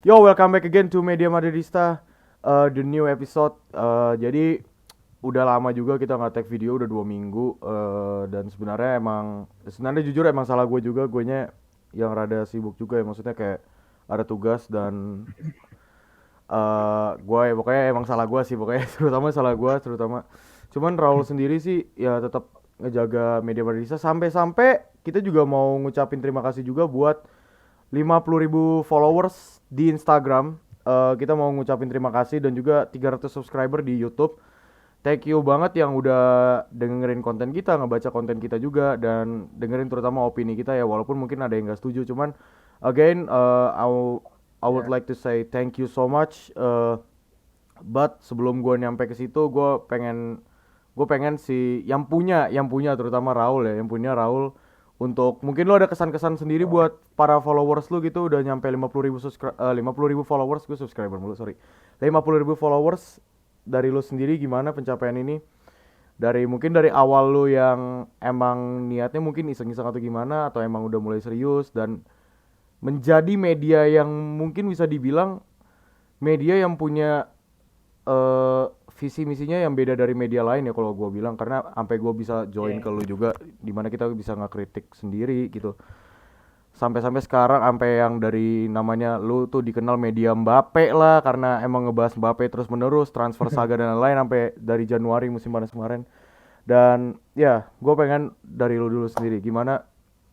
Yo, welcome back again to Media Madridista, the new episode. Jadi udah lama juga kita nggak tag video, udah 2 minggu. Dan sebenarnya jujur emang salah gue juga, guenya yang rada sibuk juga ya, maksudnya kayak ada tugas dan gue ya pokoknya emang salah gue sih, pokoknya terutama salah gue terutama. Cuman Raul sendiri sih ya tetap ngejaga Media Madridista sampai-sampai kita juga mau ngucapin terima kasih juga buat 50.000 followers di Instagram. Kita mau ngucapin terima kasih dan juga 300 subscriber di YouTube. Thank you banget yang udah dengerin konten kita, ngebaca konten kita juga dan dengerin terutama opini kita ya, walaupun mungkin ada yang nggak setuju. Cuman again, I would Ya, like to say thank you so much. But sebelum gue nyampe ke situ, gue pengen si yang punya terutama Raul ya, yang punya Raul, untuk mungkin lo ada kesan-kesan sendiri buat para followers lu gitu. Udah nyampe 50.000 followers. Gue subscriber mulu, sorry. 50.000 followers. Dari lu sendiri gimana pencapaian ini, dari awal lu yang emang niatnya mungkin iseng-iseng atau gimana, atau emang udah mulai serius dan menjadi media yang mungkin bisa dibilang media yang punya visi misinya yang beda dari media lain ya kalau gue bilang, karena sampai gue bisa join ke ya. lu juga dimana kita bisa ngekritik sendiri gitu, sampai-sampai sekarang sampai yang dari namanya lu tuh dikenal media Mbappe lah karena emang ngebahas Mbappe terus menerus, transfer saga dan lain-lain sampai dari Januari musim panas kemarin. Dan ya gue pengen dari lu dulu sendiri gimana,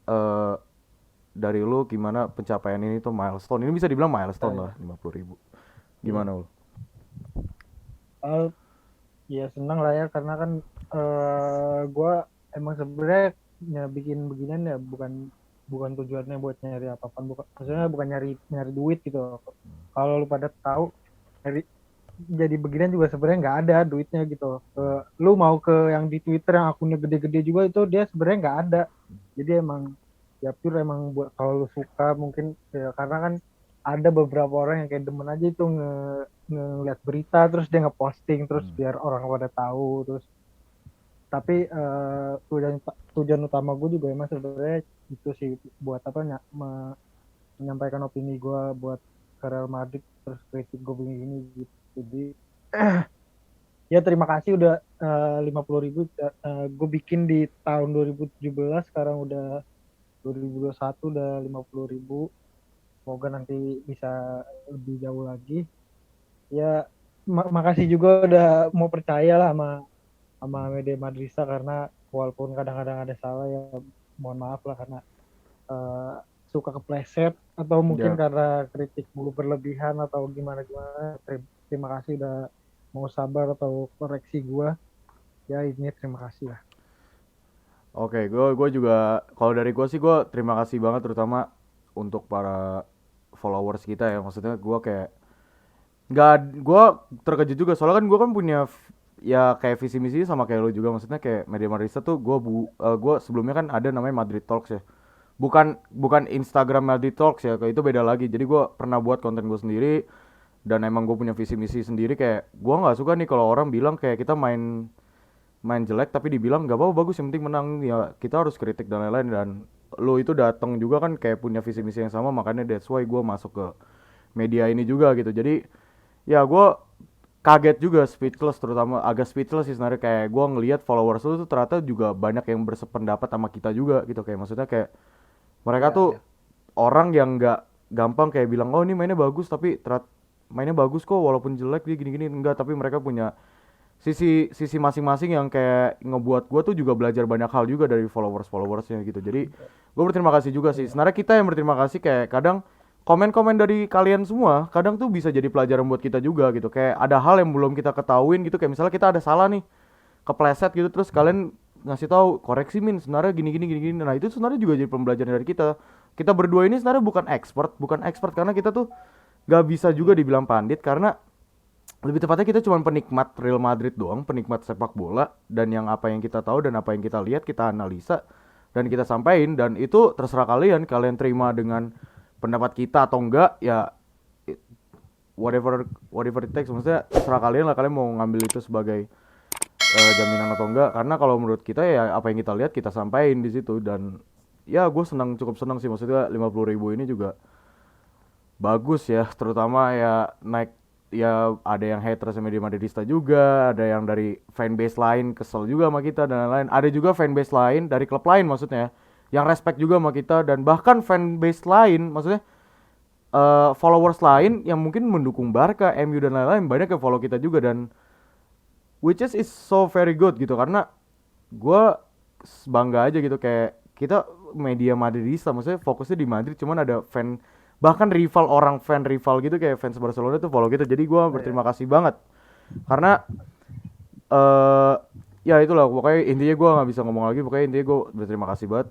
eh dari lu gimana pencapaian ini tuh, milestone ini bisa dibilang milestone lah, 50.000 Iya. gimana lu? Oh, ya senang lah ya karena kan gue emang sebenarnya bikin beginian ya bukan bukan tujuannya buat nyari apa-apa, bukan maksudnya bukan nyari nyari duit gitu. Kalau lu pada tahu nyari jadi beginian juga sebenarnya nggak ada duitnya gitu. Lu mau ke yang di Twitter yang akunnya gede-gede juga itu dia sebenarnya nggak ada. Jadi emang ya pure emang buat kalau lu suka mungkin ya, karena kan ada beberapa orang yang kayak demen aja itu ngeliat berita terus dia ngeposting terus biar orang pada tahu terus tapi tujuan utama gue juga emang sebenarnya itu sih buat apa menyampaikan opini gue buat ke Real Madrid terus kritik gue begini gitu jadi ya terima kasih udah 50.000 gue bikin di tahun 2017 sekarang udah 2021 udah 50.000 semoga nanti bisa lebih jauh lagi ya makasih juga udah mau percaya lah sama media Madrisa karena walaupun kadang-kadang ada salah ya mohon maaf lah karena uh, suka kepleset atau mungkin Ya, karena kritik mulu berlebihan atau gimana gimana terima kasih udah mau sabar atau koreksi gua ya ini terima kasih lah. oke, gue juga kalau dari gue sih gue terima kasih banget terutama untuk para followers kita ya. Maksudnya gue kayak nggak, gue terkejut juga soalnya kan gue kan punya ya kayak visi misi sama kayak lo juga. Maksudnya kayak Media Madrista tuh gue sebelumnya kan ada namanya Madrid Talks ya. Bukan bukan Instagram Madrid Talks ya, kayak itu beda lagi. Jadi gue pernah buat konten gue sendiri dan emang gue punya visi misi sendiri. Kayak gue nggak suka nih kalau orang bilang kayak kita main main jelek tapi dibilang nggak apa-apa, bagus yang penting menang. Ya kita harus kritik dan lain-lain, dan lo itu datang juga kan kayak punya visi misi yang sama, makanya that's why gue masuk ke media ini juga gitu. Jadi ya gue kaget juga, speechless, terutama agak speechless sih sebenarnya, kayak gue ngelihat followers lu tuh ternyata juga banyak yang bersependapat sama kita juga gitu. Kayak maksudnya kayak mereka Iya, tuh iya. orang yang nggak gampang kayak bilang oh ini mainnya bagus, tapi mainnya bagus kok walaupun jelek dia gini-gini, enggak, tapi mereka punya sisi sisi masing-masing yang kayak ngebuat gue tuh juga belajar banyak hal juga dari followersnya gitu. Jadi gue berterima kasih juga sih Iya. sebenarnya, kita yang berterima kasih. Kayak kadang komen-komen dari kalian semua kadang tuh bisa jadi pelajaran buat kita juga gitu, kayak ada hal yang belum kita ketahuin gitu, kayak misalnya kita ada salah nih, kepleset gitu, terus kalian ngasih tahu koreksi min sebenarnya gini gini gini gini. Nah itu sebenarnya juga jadi pembelajaran dari kita. Kita berdua ini sebenarnya bukan expert karena kita tuh gak bisa juga Iya. dibilang pandit, karena lebih tepatnya kita cuma penikmat Real Madrid doang, penikmat sepak bola, dan yang apa yang kita tahu dan apa yang kita lihat kita analisa dan kita sampaikan, dan itu terserah kalian, kalian terima dengan pendapat kita atau enggak ya, whatever whatever it takes. Maksudnya terserah kalian lah, kalian mau ngambil itu sebagai jaminan atau enggak, karena kalau menurut kita ya apa yang kita lihat kita sampaikan di situ. Dan ya gue cukup senang sih, maksudnya 50.000 ini juga bagus ya, terutama ya naik ya ada yang haters sama di Madridista juga, ada yang dari fanbase lain kesel juga sama kita dan lain-lain. Ada juga fanbase lain dari klub lain maksudnya yang respect juga sama kita dan bahkan fanbase lain maksudnya followers lain yang mungkin mendukung Barca, MU dan lain-lain banyak yang follow kita juga dan which is so very good gitu karena gue bangga aja gitu kayak kita media Madridista maksudnya fokusnya di Madrid cuman ada fan bahkan rival orang fan rival gitu kayak fans Barcelona tuh follow kita jadi gue berterima kasih banget karena eh ya itulah pokoknya intinya gue nggak bisa ngomong lagi pokoknya intinya gue berterima kasih banget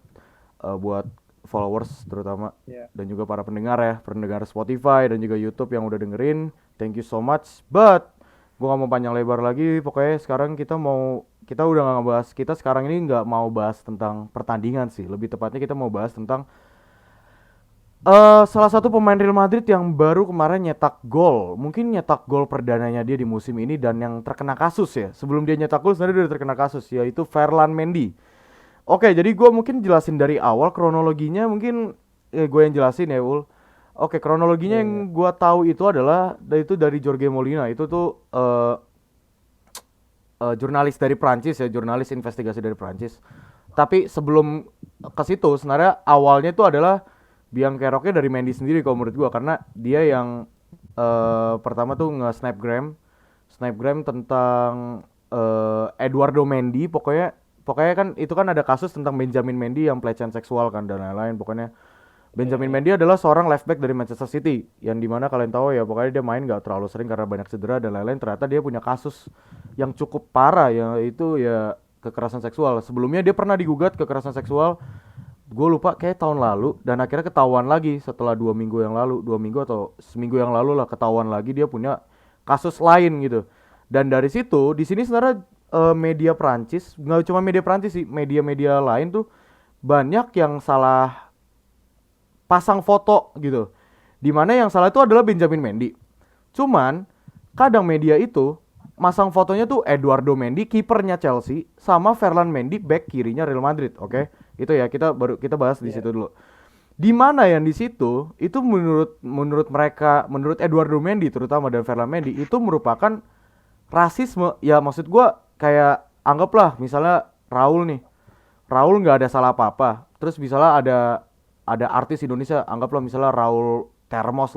buat followers terutama Ya. dan juga para pendengar ya pendengar Spotify dan juga YouTube yang udah dengerin thank you so much but gue nggak mau panjang lebar lagi pokoknya sekarang kita udah nggak ngebahas kita sekarang ini nggak mau bahas tentang pertandingan sih lebih tepatnya kita mau bahas tentang salah satu pemain Real Madrid yang baru kemarin nyetak gol mungkin nyetak gol perdananya dia di musim ini dan yang terkena kasus ya sebelum dia nyetak gol sebenarnya dia udah terkena kasus yaitu Ferland Mendy. Oke, jadi gue mungkin jelasin dari awal kronologinya mungkin gue yang jelasin ya Ul. Oke, kronologinya Iya. yang gue tahu itu adalah itu dari Jorge Molina itu tuh jurnalis dari Prancis ya, jurnalis investigasi dari Prancis. Tapi sebelum ke situ sebenarnya awalnya itu adalah biang keroknya dari Mendy sendiri kalau menurut gue karena dia yang pertama tuh snapgram tentang Eduardo Mendy pokoknya kan itu kan ada kasus tentang Benjamin Mendy yang pelecehan seksual kan dan lain-lain pokoknya Benjamin Mendy adalah seorang left back dari Manchester City yang dimana kalian tahu ya pokoknya dia main gak terlalu sering karena banyak cedera dan lain-lain ternyata dia punya kasus yang cukup parah yaitu ya kekerasan seksual sebelumnya dia pernah digugat kekerasan seksual gue lupa kayak tahun lalu dan akhirnya ketahuan lagi setelah 2 minggu atau seminggu yang lalu lah ketahuan lagi dia punya kasus lain gitu dan dari situ di sini sebenarnya media Prancis nggak cuma media Prancis sih media-media lain tuh banyak yang salah pasang foto gitu. Dimana yang salah itu adalah Benjamin Mendy. Cuman kadang media itu masang fotonya tuh Eduardo Mendy kipernya Chelsea sama Ferland Mendy back kirinya Real Madrid, oke? Itu ya kita bahas di Iya. situ dulu. Di mana yang di situ itu menurut mereka menurut Eduardo Mendy terutama dan Ferland Mendy itu merupakan rasisme. Ya maksud gua kayak anggaplah misalnya Raul nggak ada salah apa-apa. Terus misalnya ada artis Indonesia, anggaplah misalnya Raul Termos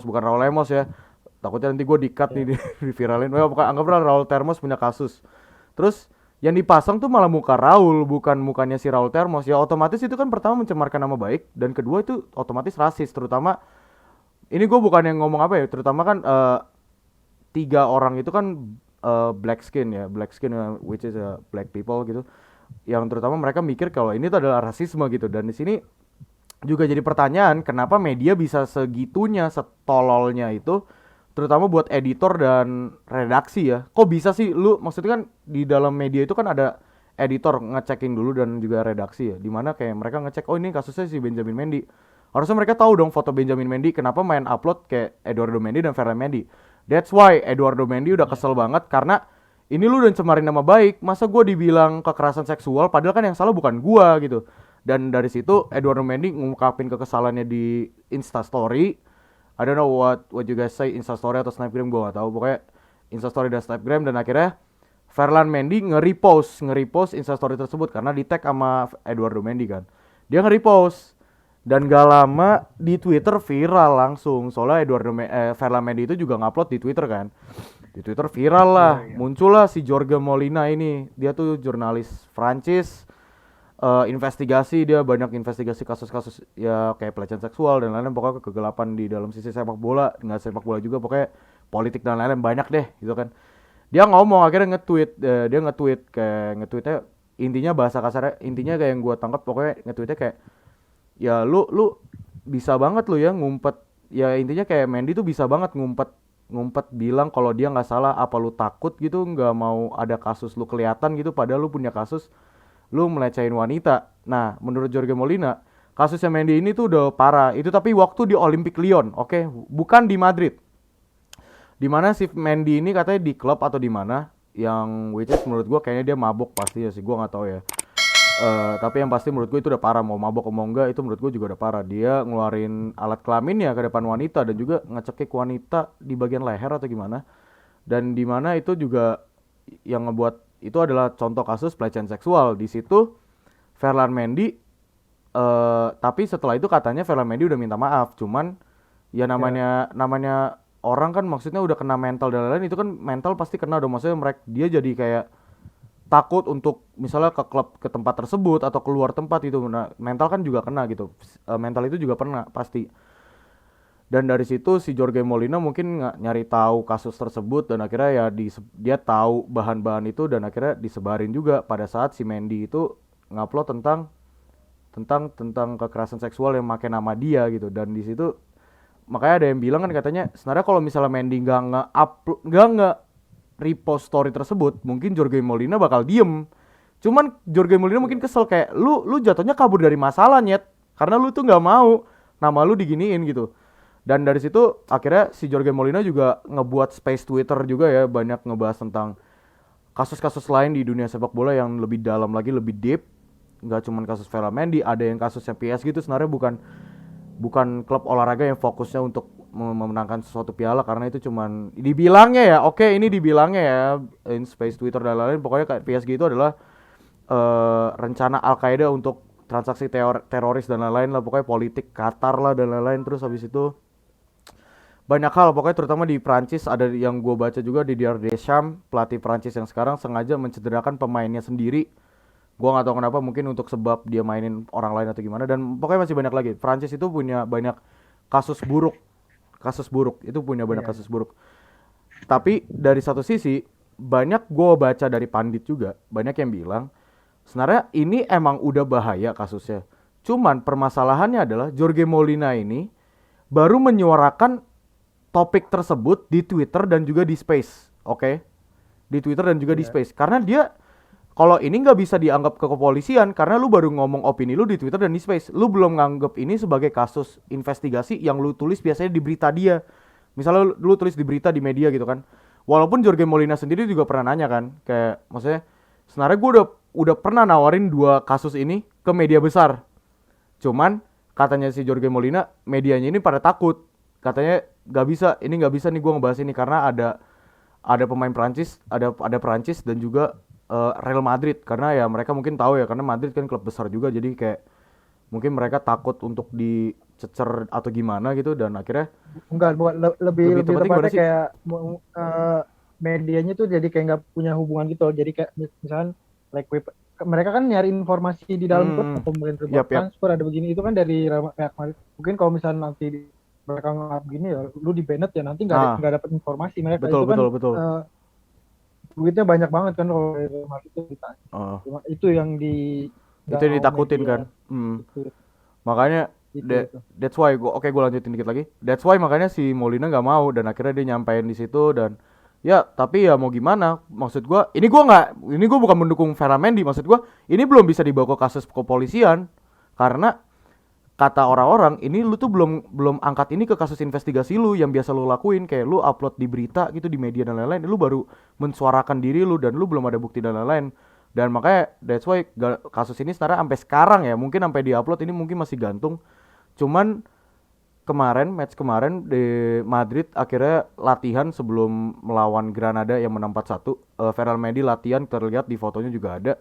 bukan Raul Lemos ya. Takutnya nanti gue di-cut nih Iya. viralin. Oh, bukan anggaplah Raul Termos punya kasus. Terus yang dipasang tuh malah muka Raul bukan mukanya si Raul Termos. Ya otomatis itu kan pertama mencemarkan nama baik dan kedua itu otomatis rasis terutama ini gue bukan yang ngomong apa ya, terutama kan 3 orang itu kan black skin which is black people gitu yang terutama mereka mikir kalau ini tuh adalah rasisme gitu dan di sini juga jadi pertanyaan kenapa media bisa segitunya setololnya itu terutama buat editor dan redaksi ya kok bisa sih lu maksudnya kan di dalam media itu kan ada editor ngecekin dulu dan juga redaksi ya dimana kayak mereka ngecek oh ini kasusnya si Benjamin Mendy harusnya mereka tahu dong foto Benjamin Mendy kenapa main upload kayak Eduardo Mendy dan Ferland Mendy that's why Eduardo Mendy udah kesel banget karena ini lu udah cemarin nama baik masa gue dibilang kekerasan seksual padahal kan yang salah bukan gua gitu dan dari situ Eduardo Mendy ngungkapin kekesalannya di Instastory. I don't know what you guys say Instastory atau Snapgram gue gak tahu pokoknya Instastory dan Snapgram dan akhirnya Ferland Mendy nge-repost Instastory tersebut karena di tag sama Eduardo Mendy kan dia nge-repost dan gak lama di Twitter viral langsung soalnya Ferland Mendy itu juga ngupload di Twitter kan di Twitter viral lah Iya. muncullah si Jorge Molina ini dia tuh jurnalis Prancis investigasi dia banyak investigasi kasus-kasus ya kayak pelecehan seksual dan lain-lain pokoknya kegelapan di dalam sisi sepak bola nggak sepak bola juga pokoknya politik dan lain-lain banyak deh gitu kan dia ngomong akhirnya dia nge-tweet kayak nge-tweetnya intinya bahasa kasarnya intinya kayak yang gue tangkap pokoknya nge-tweetnya kayak ya lu bisa banget lu ya ngumpet ya intinya kayak Mendy tuh bisa banget ngumpet ngumpet bilang kalau dia nggak salah apa lu takut gitu nggak mau ada kasus lu kelihatan gitu padahal lu punya kasus lu melecehin wanita. Nah, menurut Jorge Molina, kasusnya Mendy ini tuh udah parah. Itu tapi waktu di Olympic Lyon, oke? Bukan di Madrid. Di mana si Mendy ini katanya di klub atau di mana yang which is menurut gua kayaknya dia mabok pasti ya sih, gua nggak tahu ya. Tapi yang pasti menurut gue itu udah parah, mau mabok mau enggak itu menurut gue juga udah parah. Dia ngeluarin alat kelaminnya ke depan wanita dan juga ngecekik wanita di bagian leher atau gimana. Dan di mana itu juga yang ngebuat itu adalah contoh kasus pelecehan seksual. Di situ Ferland Mendy, tapi setelah itu katanya Ferland Mendy udah minta maaf. Cuman ya Ya, namanya namanya orang kan maksudnya udah kena mental dan lain-lain, itu kan mental pasti kena dong, maksudnya mereka dia jadi kayak takut untuk misalnya ke klub ke tempat tersebut atau keluar tempat itu. Nah, mental kan juga kena gitu. Mental itu juga pernah pasti. Dan dari situ si Jorge Molina mungkin nyari tahu kasus tersebut dan akhirnya ya dia tahu bahan-bahan itu dan akhirnya disebarin juga pada saat si Mendy itu ngupload tentang kekerasan seksual yang pakai nama dia gitu. Dan di situ makanya ada yang bilang kan katanya sebenarnya kalau misalnya Mendy nggak repost story tersebut, mungkin Jorge Molina bakal diem. Cuman Jorge Molina mungkin kesel kayak lu jatuhnya kabur dari masalah nyet, karena lu tuh nggak mau nama lu diginiin gitu. Dan dari situ akhirnya si Jorge Molina juga ngebuat space Twitter juga ya, banyak ngebahas tentang kasus-kasus lain di dunia sepak bola yang lebih dalam lagi, lebih deep. Nggak cuma kasus Vela Mendy, ada yang kasusnya PS gitu. Sebenarnya bukan bukan klub olahraga yang fokusnya untuk memenangkan sesuatu piala, karena itu cuman dibilangnya ya, oke ini dibilangnya ya in space Twitter dan lain-lain, pokoknya kayak PSG itu adalah rencana Al-Qaeda untuk transaksi teroris dan lain-lain lah, pokoknya politik Qatar lah dan lain-lain. Terus habis itu banyak hal pokoknya, terutama di Prancis ada yang gue baca juga, di Didier Deschamps pelatih Prancis yang sekarang sengaja mencederakan pemainnya sendiri. Gue nggak tahu kenapa, mungkin untuk sebab dia mainin orang lain atau gimana. Dan pokoknya masih banyak lagi. Prancis itu punya banyak kasus buruk, kasus buruk itu punya banyak iya, kasus buruk. Tapi dari satu sisi banyak gue baca dari pandit juga, banyak yang bilang sebenarnya ini emang udah bahaya kasusnya. Cuman permasalahannya adalah Jorge Molina ini baru menyuarakan topik tersebut di Twitter dan juga di Space, oke? Di Twitter dan juga di iya. Space, karena dia kalau ini nggak bisa dianggap ke kepolisian karena lu baru ngomong opini lu di Twitter dan di Space. Lu belum nganggap ini sebagai kasus investigasi yang lu tulis biasanya di berita dia. Misalnya lu tulis di berita di media gitu kan. Walaupun Jorge Molina sendiri juga pernah nanya kan, kayak maksudnya sebenarnya gue udah pernah nawarin dua kasus ini ke media besar. Cuman katanya si Jorge Molina, medianya ini pada takut. Katanya nggak bisa, ini nggak bisa nih gue ngebahas ini karena ada pemain Prancis, ada Prancis dan juga Real Madrid, karena ya mereka mungkin tahu ya, karena Madrid kan klub besar juga, jadi kayak mungkin mereka takut untuk dicecer atau gimana gitu. Dan akhirnya Enggak, bukan lebih lebih lebih tepatnya gimana tepatnya sih? kayak medianya tuh jadi kayak nggak punya hubungan gitu loh. Jadi kayak misalkan like mereka kan nyari informasi di dalam klub Hmm, atau mungkin report yap yap. transfer ada begini itu kan dari pihak Madrid. Mungkin kalau misalnya nanti mereka nggak begini ya lu di banned ya nanti Ah, nggak dapat informasi mereka betul itu kan betul betul. eh, duitnya banyak banget kan kalau dari Real Madrid itu ditanya. Uh, Cuma itu yang di itu nggak yang mau ditakutin media kan. Itu itu makanya itu. that's why gue lanjutin dikit lagi. That's why makanya si Molina nggak mau dan akhirnya dia nyampein di situ. Dan ya tapi ya mau gimana, maksud gue ini gue nggak, ini gue bukan mendukung Ferramendi, maksud gue ini belum bisa dibawa ke kasus kepolisian karena kata orang-orang ini lu tuh belum belum angkat ini ke kasus investigasi lu yang biasa lu lakuin, kayak lu upload di berita gitu di media dan lain-lain, lu baru mensuarakan diri lu dan lu belum ada bukti dan lain-lain. Dan makanya that's why kasus ini sebenarnya sampai sekarang ya, mungkin sampai diupload ini mungkin masih gantung. Cuman match kemarin di Madrid akhirnya latihan sebelum melawan Granada yang menang 4-1. Ferland Mendy latihan, terlihat di fotonya juga ada.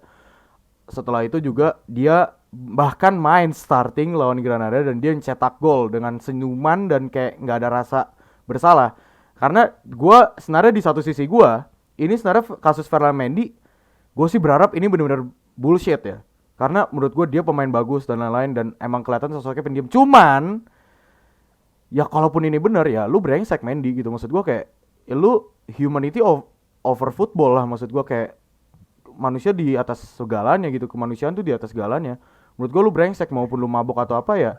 Setelah itu juga dia bahkan main starting lawan Granada dan dia cetak gol dengan senyuman dan kayak nggak ada rasa bersalah. Karena gue sebenarnya di satu sisi gue ini sebenarnya kasus Ferland Mendy, gue sih berharap ini benar-benar bullshit ya. Karena menurut gue dia pemain bagus dan lain-lain dan emang kelihatan sosoknya pendiam. Cuman ya kalaupun ini benar ya lu brengsek Mendy gitu, maksud gue kayak ya lu humanity over football lah, maksud gue kayak manusia di atas segalanya gitu, kemanusiaan tuh di atas segalanya. Menurut gue lu brengsek maupun lu mabok atau apa ya,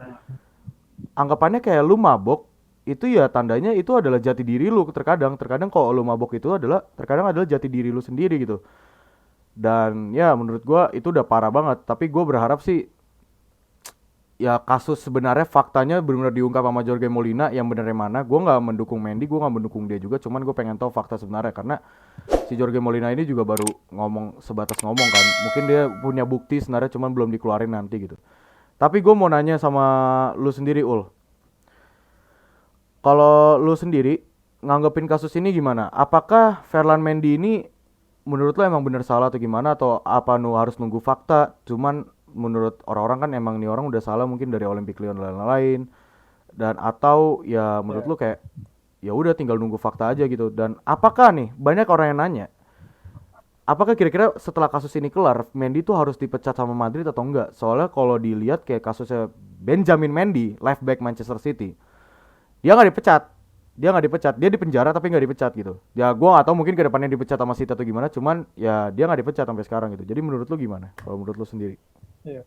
anggapannya kayak lu mabok itu ya tandanya itu adalah jati diri lu. Terkadang terkadang kalau lu mabok itu adalah terkadang adalah jati diri lu sendiri gitu. Dan ya menurut gue itu udah parah banget, tapi gue berharap sih ya kasus sebenarnya faktanya benar-benar diungkap sama Jorge Molina yang benernya mana. Gue nggak mendukung Mendy, gue nggak mendukung dia juga, cuman gue pengen tahu fakta sebenarnya karena si Jorge Molina ini juga baru ngomong sebatas ngomong kan, mungkin dia punya bukti sebenarnya cuman belum dikeluarin nanti gitu. Tapi gue mau nanya sama lu sendiri Ul, kalau lu sendiri nganggepin kasus ini gimana? Apakah Ferland Mendy ini menurut lu emang bener salah atau gimana, atau apa nu harus nunggu fakta? Cuman menurut orang-orang kan emang nih orang udah salah mungkin dari Olympic Lyon dan lain-lain, dan atau ya menurut Ya. lu kayak ya udah tinggal nunggu fakta aja gitu. Dan apakah nih banyak orang yang nanya, apakah kira-kira setelah kasus ini kelar Mendy tuh harus dipecat sama Madrid atau enggak? Soalnya kalau dilihat kayak kasusnya Benjamin Mendy, left back Manchester City, dia nggak dipecat, dia dipenjara tapi nggak dipecat gitu. Ya gue nggak tahu mungkin kedepannya dipecat sama City atau gimana, cuman ya dia nggak dipecat sampai sekarang gitu. Jadi menurut lu gimana kalau menurut lu sendiri? Iya.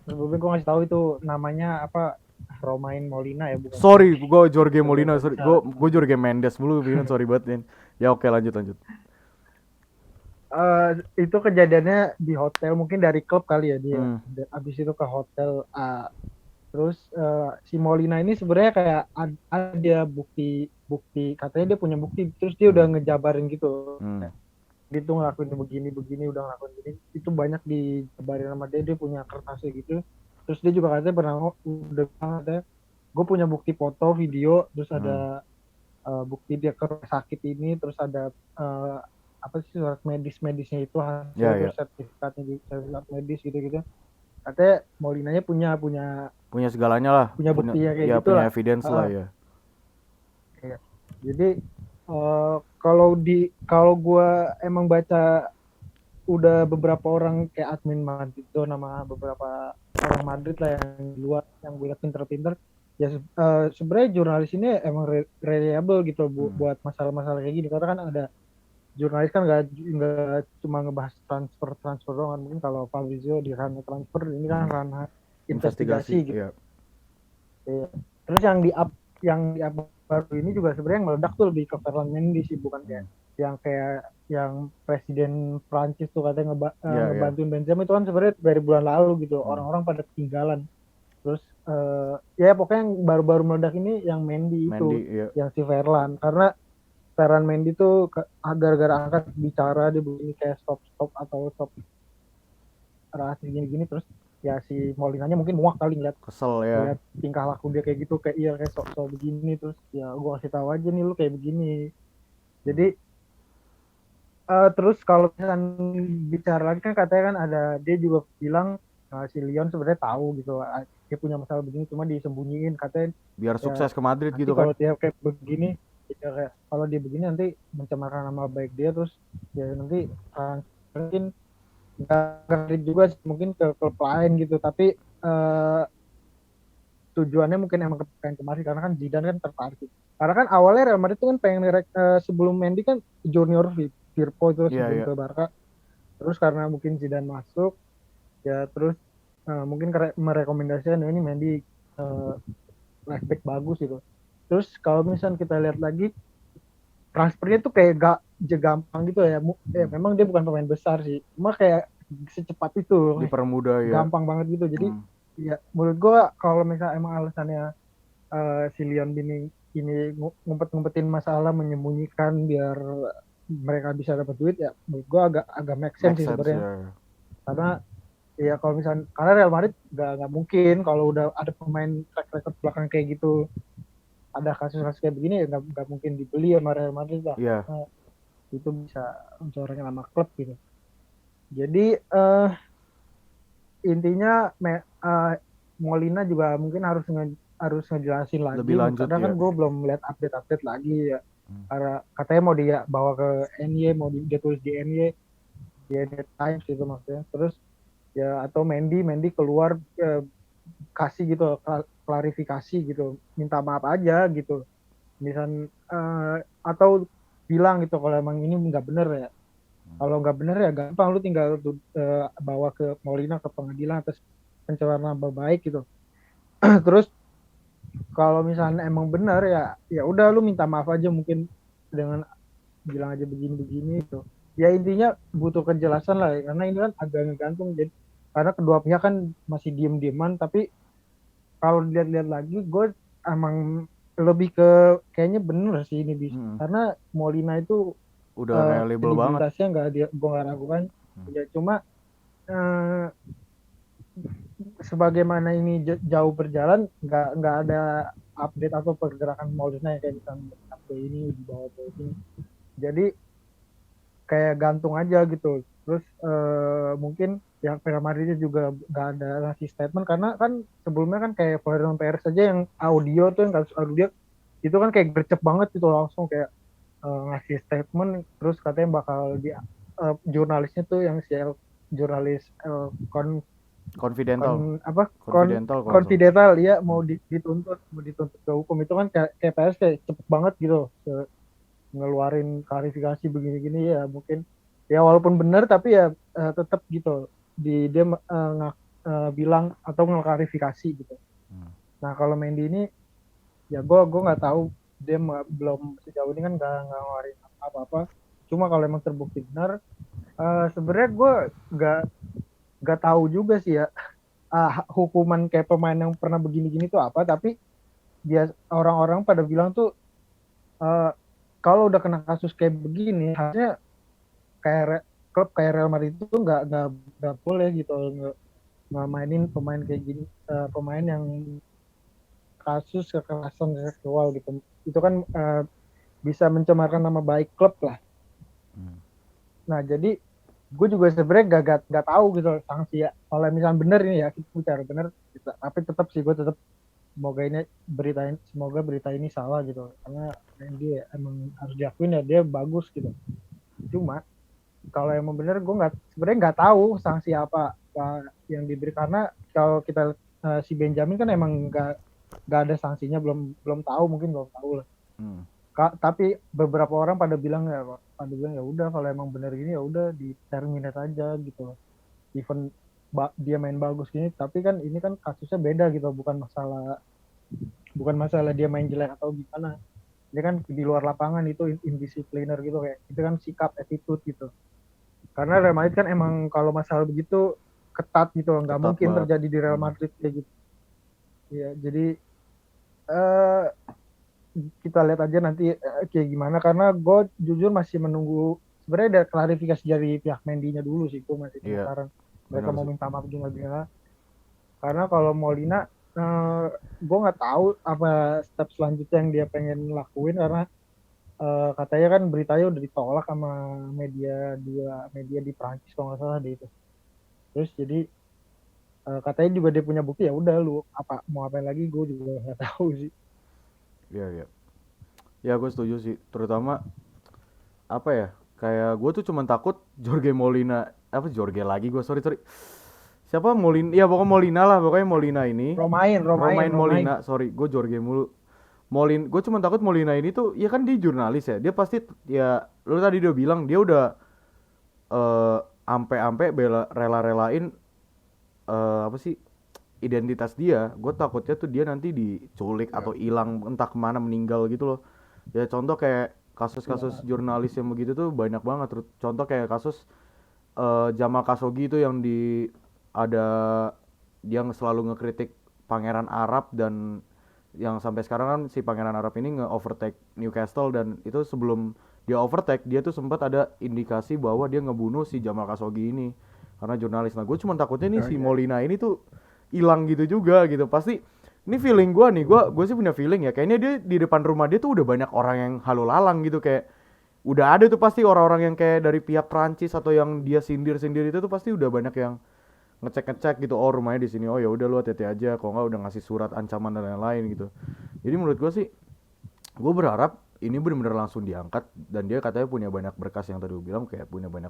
Sebelumnya gue ngasih tahu itu namanya apa, Romain Molina ya, bukan Sorry, gue Jorge Jorge Molina, sorry, Molina. gue Jorge Mendes dulu, bingung, sorry banget Vin. Ya oke, lanjut lanjut. Itu kejadiannya di hotel, mungkin dari klub kali ya dia. Hmm, Abis itu ke hotel. Terus si Molina ini sebenarnya kayak ada bukti bukti katanya dia punya bukti, terus dia udah ngejabarin gitu. hmm, Dia tuh ngelakuin begini begini, udah ngelakuin gini, itu banyak dijabarin sama dia. Dia punya kertasnya gitu. Terus dia juga katanya pernah udah bilang katanya, gue punya bukti foto video, terus hmm. ada bukti dia ke rumah sakit ini, terus ada apa sih, surat medisnya itu hasil, Ya terus ya, sertifikatnya juga, sertifikat medis gitu gitu. Katanya Molinanya punya punya punya segalanya lah, punya punya buktinya kayak ya punya gitulah. evidence lah ya. Ya. Jadi kalau gue emang baca udah beberapa orang kayak admin Madrid tuh, nama beberapa orang Madrid lah yang di luar yang gue liat pinter-pinter, ya sebenarnya jurnalis ini emang reliable gitu Hmm. buat masalah-masalah kayak gini, karena kan ada jurnalis kan nggak cuma ngebahas transfer doang kan. Mungkin kalau Fabrizio di ranah transfer, ini kan ranah Investigasi investigasi gitu ya. ya. Terus yang di up baru ini juga sebenarnya yang meledak tuh lebih ke Ferland Mendy sih, bukan Hmm. kayak yang presiden Prancis tuh katanya Ya ya. ngebantuin Benzema, itu kan sebenarnya dari bulan lalu gitu, Hmm. orang-orang pada ketinggalan. Terus ya pokoknya yang baru-baru meledak ini yang Mendy itu, Mendy ya. yang si Ferland, karena Ferland Mendy tuh gara-gara angkat bicara dia begini kayak stop stop atau stop rasis gini-gini, terus ya si Molinanya mungkin muak kali ngeliat Kesel ya. ngeliat tingkah laku dia kayak gitu, kayak iya kayak sok-sok begini, terus ya gue kasih tahu aja nih lu kayak begini. Jadi terus kalau misalkan bicara lagi kan katanya kan ada, dia juga bilang si Leon sebenarnya tahu gitu, dia punya masalah begini cuma disembunyiin katanya. Biar Ya sukses ke Madrid nanti gitu kan. kalau dia kayak begini, ya kayak kalau dia begini nanti mencemarkan nama baik dia, terus ya nanti mungkin nggak juga sih, mungkin ke klub lain gitu. Tapi uh, tujuannya mungkin emang pengen kemari karena kan Zidane kan tertarik. Karena kan awalnya Real Madrid itu kan pengen sebelum Mendy kan Junior Firpo itu Iya sebelum iya. ke Barca. Terus karena mungkin Zidane masuk, ya terus mungkin merekomendasikan ini Mendy uh, left back bagus gitu. Terus kalau misalnya kita lihat lagi transfernya tuh kayak gak gampang gitu ya. Hmm. Memang dia bukan pemain besar sih, cuma kayak secepat itu, Dipermudah ya. gampang banget gitu. Jadi Hmm. ya menurut gua kalau misalnya emang alasannya si Leon ini ngumpet-ngumpetin masalah, menyembunyikan biar mereka bisa dapat duit, ya menurut gua agak agak make sense Make sih sense sebenarnya. ya. Karena ya kalau misalnya, karena Real Madrid nggak mungkin kalau udah ada pemain track record belakang kayak gitu, ada kasus-kasus kayak begini, ya nggak mungkin dibeli sama Real Madrid lah. Iya. Nah, itu bisa mencoreng nama klub gitu. Jadi intinya Molina juga mungkin harus ngejelasin Lebih lagi, lanjut karena kan ya. gue belum lihat update-update lagi ya. Hmm. Karena katanya mau dia bawa ke NY, mau dia tulis di NY, di NY Times gitu maksudnya. Terus ya atau Mendy keluar kasih gitu klarifikasi gitu, minta maaf aja gitu. Misal atau bilang gitu kalau emang ini nggak bener ya. Kalau nggak bener ya gampang, lu tinggal bawa ke Molina ke pengadilan atas pencemaran nama baik gitu. Terus kalau misalnya emang benar, ya udah lu minta maaf aja, mungkin dengan bilang aja begini-begini gitu. Ya intinya butuh kejelasan lah, karena ini kan agak ngegantung. Jadi karena kedua pihak kan masih diem-dieman, tapi kalau dilihat-lihat lagi gue emang lebih ke kayaknya bener sih ini bis, Mm-mm. karena Molina itu Udah kayak label banget. kredibilitasnya nggak dia gue nggak ragukan. Hmm. Ya cuma eh, sebagaimana ini jauh berjalan, nggak ada update atau pergerakan Molina yang kayak misalnya update ini di bawah ini, jadi kayak gantung aja gitu. Terus mungkin pihak Real Madrid juga nggak ada ngasih statement, karena kan sebelumnya kan kayak Florentino Perez aja yang audio tuh, yang kasus audio itu kan kayak gercep banget gitu, langsung kayak ngasih statement, terus katanya bakal di jurnalisnya tuh yang jurnalis Confidential. apa Confidential kalau nggak salah. confidential ya, Hmm. mau dituntut ke hukum, itu kan kayak PS kayak cepet banget gitu ngeluarin klarifikasi begini-gini ya, mungkin ya walaupun benar tapi ya tetap gitu dia bilang atau ngeklarifikasi gitu. Hmm. Nah kalau Mendy ini ya gue nggak tahu, dia belum sejauh ini kan nggak ngeluarin apa-apa, cuma kalau emang terbukti benar, sebenarnya gue nggak nggak tahu juga sih ya hukuman kayak pemain yang pernah begini-gini tuh apa, tapi dia orang-orang pada bilang tuh eh, kalau udah kena kasus kayak begini harusnya klub kayak Real Madrid itu nggak boleh gitu nggak mainin pemain kayak gini, pemain yang kasus kekerasan seksual gitu, itu kan bisa mencemarkan nama baik klub lah. Hmm. Nah jadi gue juga sebenarnya gak tahu gitu sanksi ya, kalau misalnya bener ini ya kita bicara bener, tapi tetap sih gue tetap semoga berita ini salah gitu, karena dia emang harus diakuin ya dia bagus gitu. Cuma kalau emang bener gue nggak sebenarnya nggak tahu sanksi apa yang diberi, karena kalau kita si Benjamin kan emang nggak ada sanksinya, belum belum tahu, mungkin belum tahu lah. Hmm. Tapi beberapa orang pada bilang ya udah kalau emang bener gini ya udah di terminate aja gitu, even dia main bagus gini, tapi kan ini kan kasusnya beda gitu, bukan masalah dia main jelek atau gimana, dia kan di luar lapangan itu indisipliner gitu, kayak itu kan sikap attitude gitu. Karena Real Madrid kan emang kalau masalah begitu ketat gitu, nggak Ketat mungkin banget. terjadi di Real Hmm. Madrid kayak gitu. Ya, jadi eh, kita lihat aja nanti kayak gimana, karena gue jujur masih menunggu sebenarnya ada klarifikasi dari pihak Mendy-nya dulu sih, gue masih Iya, penasaran mereka benar mau sih. minta maaf gimana. Karena kalau Molina gue nggak tahu apa step selanjutnya yang dia pengen lakuin, karena katanya kan beritanya udah ditolak sama dua media di Prancis kalau nggak salah deh itu. Terus jadi katanya juga dia punya bukti, ya udah lu mau apa lagi gue juga nggak tahu sih. Iya, iya. Ya gue setuju sih. Terutama apa ya? Kayak gue tuh cuman takut Jorge Molina, apa Jorge lagi gue, sorry sorry. Siapa Molina? Ya pokoknya Molina lah, pokoknya Molina ini. Romain Romain Romain Romain Molina, sorry, gue Jorge mulu. Gue cuma takut Molina ini tuh, ya kan dia jurnalis ya, dia pasti ya, lu tadi udah bilang dia udah eh ampe-ampe rela-relain apa sih identitas dia. Gue takutnya tuh dia nanti diculik atau hilang entah kemana, meninggal gitu loh. Ya contoh kayak kasus-kasus ya. jurnalis yang begitu tuh banyak banget. Contoh kayak kasus Jamal Khashoggi itu yang ada dia selalu ngekritik Pangeran Arab, dan yang sampai sekarang kan si Pangeran Arab ini nge-overtake Newcastle, dan itu sebelum dia overtake dia tuh sempat ada indikasi bahwa dia ngebunuh si Jamal Khashoggi ini karena jurnalis. Nah gue cuma takutnya nih Oh, si iya. Molina ini tuh hilang gitu juga gitu. Pasti ini feeling gue nih, gue sih punya feeling ya, kayaknya dia di depan rumah dia tuh udah banyak orang yang halu lalang gitu, kayak udah ada tuh pasti orang-orang yang kayak dari pihak Prancis atau yang dia sindir-sindir itu tuh pasti udah banyak yang ngecek-ngecek gitu, oh rumahnya di sini, oh ya udah lu hati-hati aja, kalau nggak udah ngasih surat ancaman dan lain-lain gitu. Jadi menurut gue sih, gue berharap ini benar-benar langsung diangkat, dan dia katanya punya banyak berkas yang tadi gue bilang, kayak punya banyak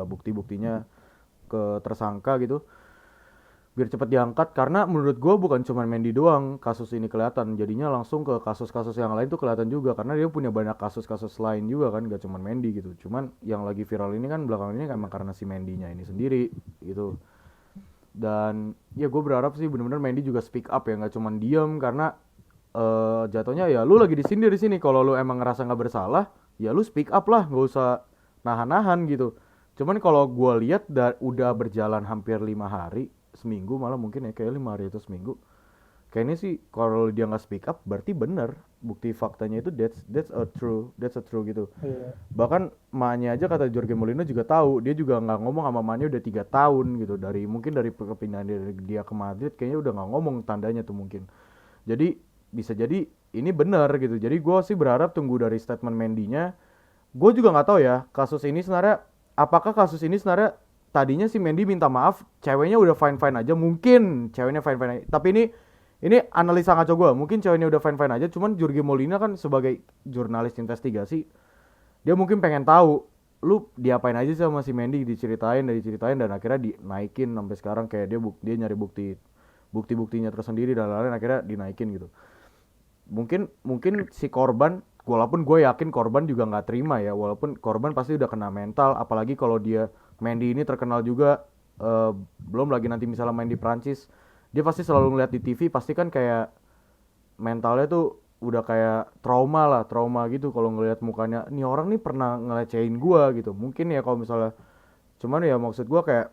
bukti-buktinya ke tersangka gitu, biar cepet diangkat. Karena menurut gue bukan cuma Mendy doang kasus ini kelihatan, jadinya langsung ke kasus-kasus yang lain tuh kelihatan juga, karena dia punya banyak kasus-kasus lain juga kan, gak cuma Mendy gitu. Cuman yang lagi viral ini kan belakangan ini emang karena si Mendy-nya ini sendiri gitu. Dan ya gue berharap sih benar-benar Mendy juga speak up ya, nggak cuma diem, karena jatuhnya ya lu lagi di sini, kalau lu emang ngerasa nggak bersalah ya lu speak up lah, nggak usah nahan-nahan gitu. Cuman kalau gue lihat udah berjalan hampir 5 hari, seminggu malah mungkin ya, kayak 5 hari atau seminggu. Kayaknya sih kalau dia nggak speak up berarti bener bukti faktanya itu that's a true gitu. Iya. Bahkan emaknya aja kata Jorge Molina juga tahu, dia juga nggak ngomong sama emaknya udah 3 tahun gitu, dari mungkin dari perpindahan dia ke Madrid kayaknya udah nggak ngomong tandanya tuh mungkin. Jadi bisa jadi ini benar gitu. Jadi gue sih berharap tunggu dari statement Mendy-nya. Gue juga nggak tahu ya kasus ini sebenarnya, apakah kasus ini sebenarnya tadinya si Mendy minta maaf, ceweknya udah fine fine aja, mungkin ceweknya fine fine aja. Tapi ini analisa ngaco gue, mungkin ceweknya udah fine fine aja, cuman Jorge Molina kan sebagai jurnalis investigasi, dia mungkin pengen tahu lu diapain aja sih sama si Mendy, diceritain dan akhirnya dinaikin sampai sekarang, kayak dia nyari buktinya tersendiri dan lain-lain, akhirnya dinaikin gitu. Mungkin si korban, walaupun gue yakin korban juga nggak terima ya, walaupun korban pasti udah kena mental, apalagi kalau dia Mendy ini terkenal juga, belum lagi nanti misalnya main di Prancis, dia pasti selalu ngeliat di TV, pasti kan kayak mentalnya tuh udah kayak trauma gitu kalau ngelihat mukanya, nih orang nih pernah ngelecehin gua gitu. Mungkin ya kalau misalnya, cuman ya maksud gua kayak,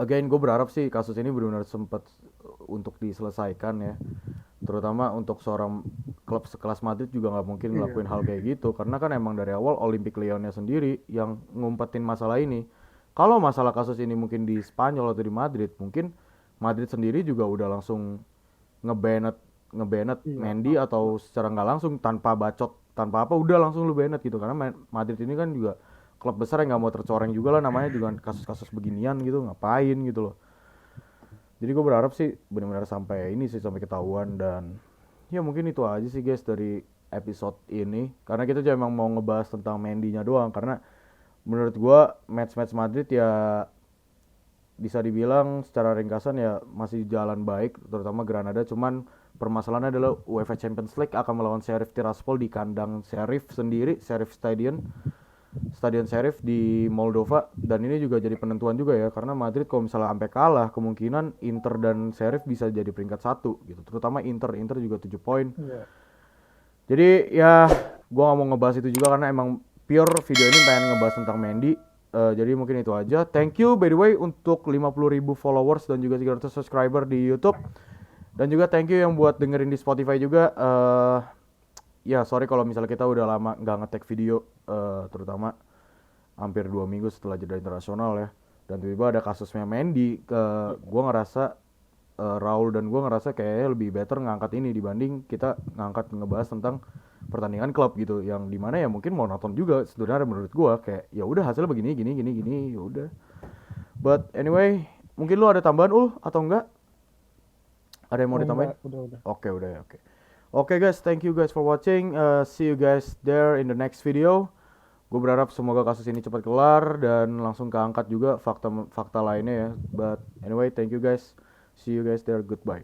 again gue berharap sih kasus ini benar-benar sempat untuk diselesaikan ya, terutama untuk seorang klub sekelas Madrid juga nggak mungkin Iya. ngelakuin hal kayak gitu, karena kan emang dari awal Olympique Lyonnya sendiri yang ngumpetin masalah ini. Kalau masalah kasus ini mungkin di Spanyol atau di Madrid, mungkin Madrid sendiri juga udah langsung ngebanet ngebanet Iya. Mendy, atau secara nggak langsung tanpa bacot tanpa apa udah langsung lu banet gitu, karena Madrid ini kan juga klub besar yang nggak mau tercoreng juga lah namanya dengan kasus-kasus beginian gitu, ngapain gitu loh. Jadi gue berharap sih benar-benar sampai ini sih, sampai ketahuan. Dan ya mungkin itu aja sih guys dari episode ini, karena kita cuma emang mau ngebahas tentang Mendy-nya doang, karena menurut gue match-match Madrid ya bisa dibilang secara ringkasan ya masih jalan baik, terutama Granada. Cuman permasalahannya adalah UEFA Champions League akan melawan Sheriff Tiraspol di kandang Sheriff sendiri, Sheriff Stadion Sheriff di Moldova. Dan ini juga jadi penentuan juga ya, karena Madrid kalau misalnya sampai kalah, kemungkinan Inter dan Sheriff bisa jadi peringkat satu gitu, terutama Inter juga 7 poin. Iya. Jadi ya gue gak mau ngebahas itu juga, karena emang pure video ini pengen ngebahas tentang Mendy. Jadi mungkin itu aja. Thank you by the way untuk 50.000 followers dan juga 300 subscriber di YouTube. Dan juga thank you yang buat dengerin di Spotify juga. Ya sorry kalau misalnya kita udah lama nggak nge-tag video, terutama hampir 2 minggu setelah jeda internasional ya. Dan tiba-tiba ada kasusnya Mendy. Gue ngerasa Raul dan gue ngerasa kayak lebih better ngangkat ini dibanding kita ngangkat ngebahas tentang pertandingan klub gitu, yang dimana ya mungkin monoton juga sebenarnya menurut gue, kayak ya udah hasilnya begini gini gini gini ya udah. But anyway, mungkin lu ada tambahan atau enggak, ada yang mau Oh, ditambahin? enggak, udah. Oke, udah ya, oke. Oke guys, thank you guys for watching. See you guys there in the next video. Gue berharap semoga kasus ini cepat kelar dan langsung keangkat juga fakta lainnya ya. But anyway, thank you guys. See you guys there. Goodbye.